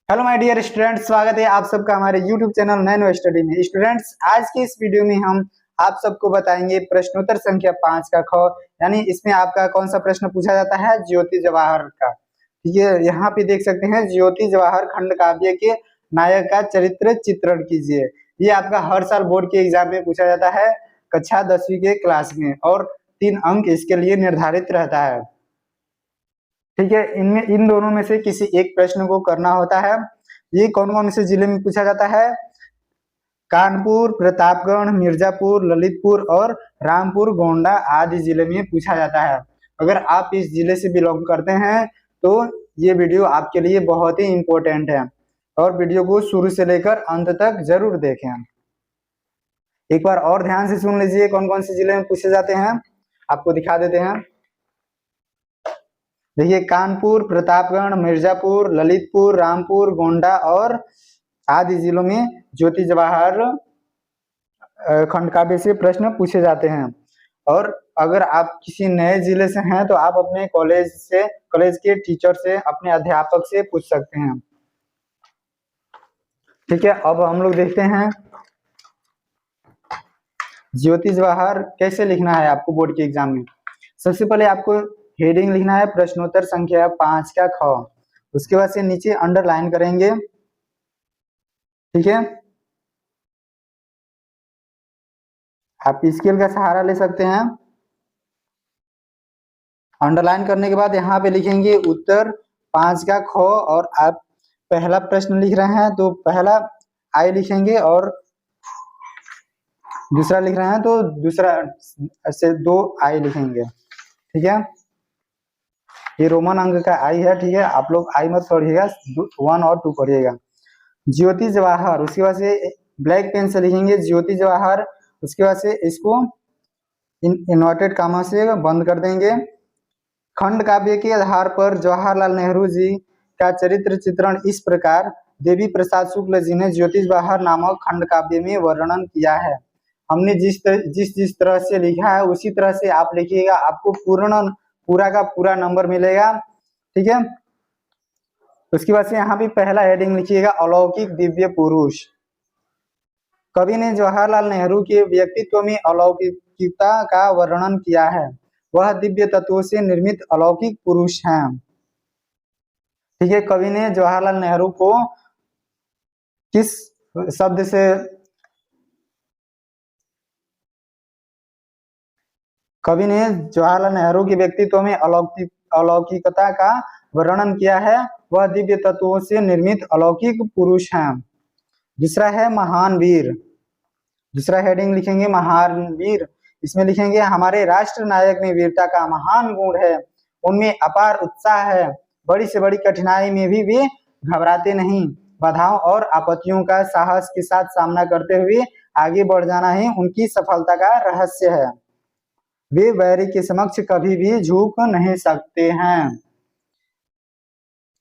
Hello my dear students, स्वागत है आप सबका हमारे यूट्यूब चैनल नैनो स्टडी में। स्टूडेंट्स, आज की इस वीडियो में हम आप सबको बताएंगे प्रश्नोत्तर संख्या 5 का ख, यानी इसमें आपका कौन सा प्रश्न पूछा जाता है, ज्योति जवाहर का। ये यहाँ पे देख सकते हैं, ज्योति जवाहर खंड काव्य के नायक का चरित्र चित्रण कीजिए। ये आपका हर साल बोर्ड के एग्जाम में पूछा जाता है, कक्षा 10वीं के क्लास में, और 3 अंक इसके लिए निर्धारित रहता है। ठीक है, इनमें इन दोनों में से किसी एक प्रश्न को करना होता है। ये कौन कौन से जिले में पूछा जाता है? कानपुर, प्रतापगढ़, मिर्जापुर, ललितपुर और रामपुर, गोंडा आदि जिले में पूछा जाता है। अगर आप इस जिले से बिलोंग करते हैं तो ये वीडियो आपके लिए बहुत ही इंपॉर्टेंट है, और वीडियो को शुरू से लेकर अंत तक जरूर देखें। एक बार और ध्यान से सुन लीजिए कौन कौन से जिले में पूछे जाते हैं, आपको दिखा देते हैं। देखिए, कानपुर, प्रतापगढ़, मिर्जापुर, ललितपुर, रामपुर, गोंडा और आदि जिलों में ज्योति जवाहर खंड काव्य से प्रश्न पूछे जाते हैं। और अगर आप किसी नए जिले से हैं तो आप अपने कॉलेज के टीचर से, अपने अध्यापक से पूछ सकते हैं। ठीक है, अब हम लोग देखते हैं ज्योति जवाहर कैसे लिखना है आपको बोर्ड के एग्जाम में। सबसे पहले आपको हेडिंग लिखना है प्रश्नोत्तर संख्या 5 का ख। उसके बाद से नीचे अंडरलाइन करेंगे। ठीक है, आप स्केल का सहारा ले सकते हैं। अंडरलाइन करने के बाद यहाँ पे लिखेंगे उत्तर 5 का ख, और आप पहला प्रश्न लिख रहे हैं तो पहला आई लिखेंगे, और दूसरा लिख रहे हैं तो दूसरा से 2 आई लिखेंगे। ठीक है, ये रोमन अंक का आई है। ठीक है, आप लोग आई मत पढ़िएगा, 1 और 2 पढ़िएगा। ज्योति जवाहर, उसके बाद से ब्लैक पेन से लिखेंगे ज्योति जवाहर। उसके बाद से इसको इन्वर्टेड कामा से बंद कर देंगे। खंड काव्य के आधार पर जवाहरलाल नेहरू जी का चरित्र चित्रण इस प्रकार देवी प्रसाद शुक्ल जी ने ज्योति जवाहर नामक खंड काव्य में वर्णन किया है। हमने जिस तरह से लिखा है उसी तरह से आप लिखिएगा, आपको पूरा का पूरा नंबर मिलेगा। ठीक है, उसके बाद से यहाँ पे पहला हेडिंग लिखिएगा अलौकिक दिव्य पुरुष। कवि ने जवाहरलाल नेहरू के व्यक्तित्व में अलौकिकता का वर्णन किया है। वह दिव्य तत्वों से निर्मित अलौकिक पुरुष हैं। ठीक है, कवि ने जवाहरलाल नेहरू को किस शब्द से कवि ने जवाहरलाल नेहरू के व्यक्तित्व में अलौकिकता का वर्णन किया है। वह दिव्य तत्वों से निर्मित अलौकिक पुरुष हैं। दूसरा है महान वीर। दूसरा हेडिंग लिखेंगे महान वीर। इसमें लिखेंगे हमारे राष्ट्र नायक में वीरता का महान गुण है। उनमें अपार उत्साह है। बड़ी से बड़ी कठिनाई में भी वे घबराते नहीं। बाधाओं और आपत्तियों का साहस के साथ सामना करते हुए आगे बढ़ जाना ही उनकी सफलता का रहस्य है। वे बैरी के समक्ष कभी भी झुक नहीं सकते हैं।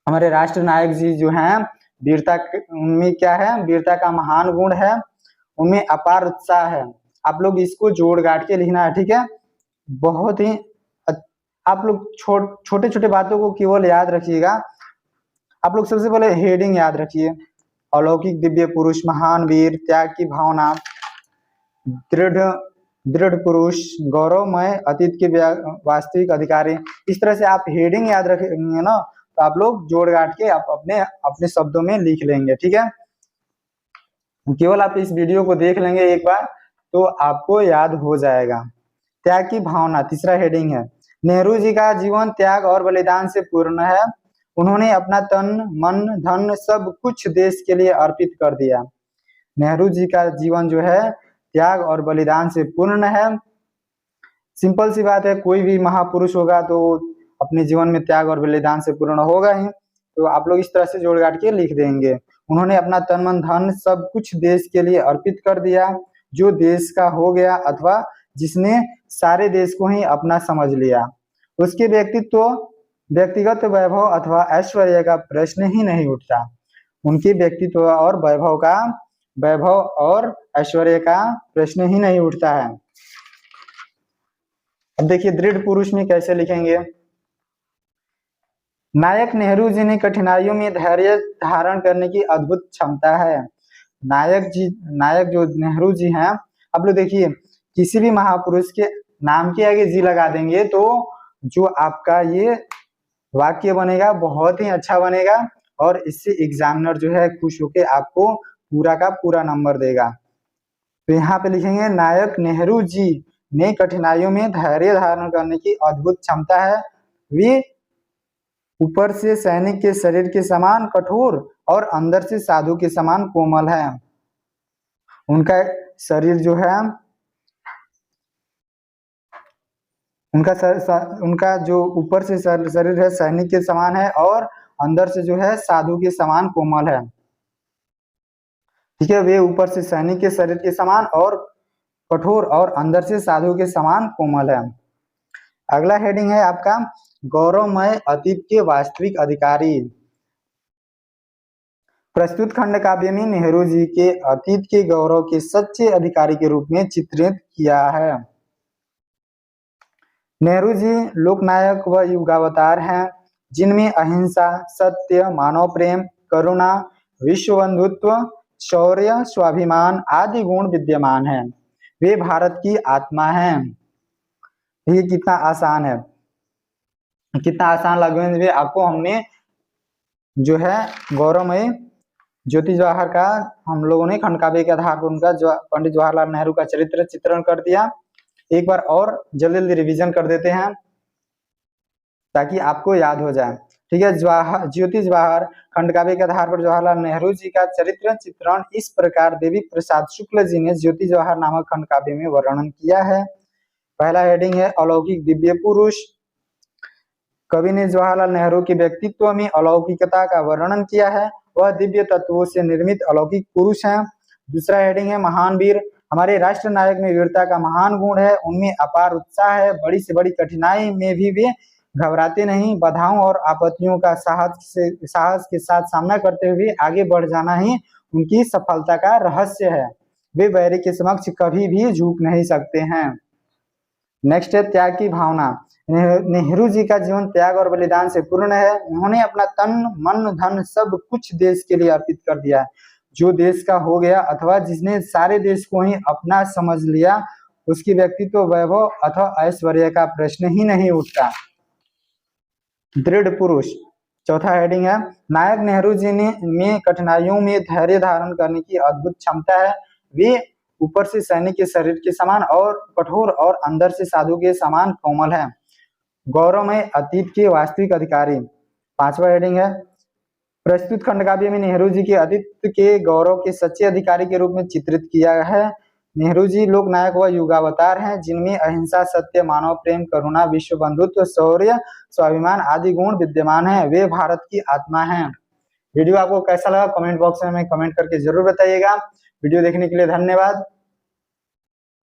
हमारे राष्ट्र नायक जी जो हैं, वीरता, उनमें क्या है? वीरता का महान गुण है, उनमें अपार उत्साह है। आप लोग इसको जोड़ गांठ के लिखना है। ठीक है, बहुत ही आप लोग छोटे छोटे बातों को केवल याद रखिएगा। आप लोग सबसे पहले हेडिंग याद रखिए, अलौकिक दिव्य पुरुष, महान वीर, त्याग की भावना, दृढ़ पुरुष, गौरवमय अतीत के वास्तविक अधिकारी। इस तरह से आप हेडिंग याद रखेंगे ना, तो आप लोग जोड़ गांठ के आप अपने शब्दों में लिख लेंगे। ठीक है, केवल आप इस वीडियो को देख लेंगे एक बार तो आपको याद हो जाएगा। त्याग की भावना तीसरा हेडिंग है। नेहरू जी का जीवन त्याग और बलिदान से पूर्ण है। उन्होंने अपना तन, मन, धन सब कुछ देश के लिए अर्पित कर दिया। नेहरू जी का जीवन जो है त्याग और बलिदान से पूर्ण है। सिंपल सी बात है, कोई भी महापुरुष होगा तो अपने जीवन में त्याग और बलिदान से पूर्ण होगा ही। तो आप लोग इस तरह से जोड़ गांठ के लिख देंगे, उन्होंने अपना तन, मन, धन सब कुछ देश के लिए अर्पित कर दिया। जो देश का हो गया अथवा जिसने सारे देश को ही अपना समझ लिया, उसके व्यक्तिगत वैभव अथवा ऐश्वर्य का प्रश्न ही नहीं उठता। उनके व्यक्तित्व और वैभव और ऐश्वर्य का प्रश्न ही नहीं उठता है। अब देखिए दृढ़ पुरुष में कैसे लिखेंगे। नायक नेहरू जी ने कठिनाइयों में धैर्य धारण करने की अद्भुत क्षमता है। नायक जो नेहरू जी हैं, आप लोग देखिए किसी भी महापुरुष के नाम के आगे जी लगा देंगे तो जो आपका ये वाक्य बनेगा बहुत ही अच्छा बनेगा और इससे एग्जामिनर जो है खुश होके आपको पूरा का पूरा नंबर देगा। तो यहाँ पे लिखेंगे नायक नेहरू जी ने कठिनाइयों में धैर्य धारण करने की अद्भुत क्षमता है। वे ऊपर से सैनिक के शरीर के समान कठोर और अंदर से साधु के समान कोमल है। उनका शरीर जो है उनका जो ऊपर से शरीर है सैनिक के समान है और अंदर से जो है साधु के समान कोमल है। ठीक है, वे ऊपर से सैनिक के शरीर के समान और कठोर और अंदर से साधु के समान कोमल है। अगला हेडिंग है आपका गौरवमय अतीत के वास्तविक अधिकारी। प्रस्तुत खंड काव्य में नेहरू जी के अतीत के गौरव के सच्चे अधिकारी के रूप में चित्रित किया है। नेहरू जी लोकनायक व युगावतार हैं जिनमें अहिंसा, सत्य, मानव प्रेम, करुणा, विश्व बंधुत्व, शौर्य, स्वाभिमान आदि गुण विद्यमान हैं। वे भारत की आत्मा हैं। ये कितना आसान है, कितना आसान लगे आपको। हमने जो है गौरवमय ज्योति जवाहर का हम लोगों ने खंड काव्य के आधार पर उनका पंडित जवाहरलाल नेहरू का चरित्र चित्रण कर दिया। एक बार और जल्दी जल्दी रिवीजन कर देते हैं ताकि आपको याद हो जाए। ठीक है, ज्योति जवाहर खंड काव्य के आधार पर जवाहरलाल नेहरू जी का चरित्र चित्रण इस प्रकार देवी प्रसाद शुक्ल जी ने ज्योति जवाहर नामक खंड काव्य में वर्णन किया है। पहला हेडिंग है अलौकिक दिव्य पुरुष। कवि ने जवाहरलाल नेहरू के व्यक्तित्व में अलौकिकता का वर्णन किया है। वह दिव्य तत्वों से निर्मित अलौकिक पुरुष हैं। दूसरा हेडिंग है महान वीर। हमारे राष्ट्र नायक में वीरता का महान गुण है। उनमें अपार उत्साह है। बड़ी से बड़ी कठिनाई में भी वे घबराते नहीं। बाधाओं और आपत्तियों का साहस के साथ सामना करते हुए आगे बढ़ जाना ही उनकी सफलता का रहस्य है। वे बैरी के समक्ष कभी भी झुक नहीं सकते हैं। नेक्स्ट है त्याग की भावना। नेहरू जी का जीवन त्याग और बलिदान से पूर्ण है। उन्होंने अपना तन मन धन सब कुछ देश के लिए अर्पित कर दिया। जो देश का हो गया अथवा जिसने सारे देश को ही अपना समझ लिया उसकी व्यक्तित्व वैभव अथवा ऐश्वर्य का प्रश्न ही नहीं उठता। दृढ़ पुरुष। चौथा हेडिंग है नायक नेहरू जी ने में कठिनाइयों में धैर्य धारण करने की अद्भुत क्षमता है। वे ऊपर से सैनिक के शरीर के समान और कठोर और अंदर से साधु के समान कोमल है। गौरवमय अतीत के वास्तविक अधिकारी। पांचवा हेडिंग है प्रस्तुत खंड काव्य में नेहरू जी के अतीत के गौरव के सच्चे अधिकारी के रूप में चित्रित किया है। नेहरू जी लोक नायक व युगावतार हैं जिनमें अहिंसा, सत्य, मानव प्रेम, करुणा, विश्व बंधुत्व, शौर्य, स्वाभिमान आदि गुण विद्यमान हैं। वे भारत की आत्मा हैं। वीडियो आपको कैसा लगा कमेंट बॉक्स में कमेंट करके जरूर बताइएगा। वीडियो देखने के लिए धन्यवाद।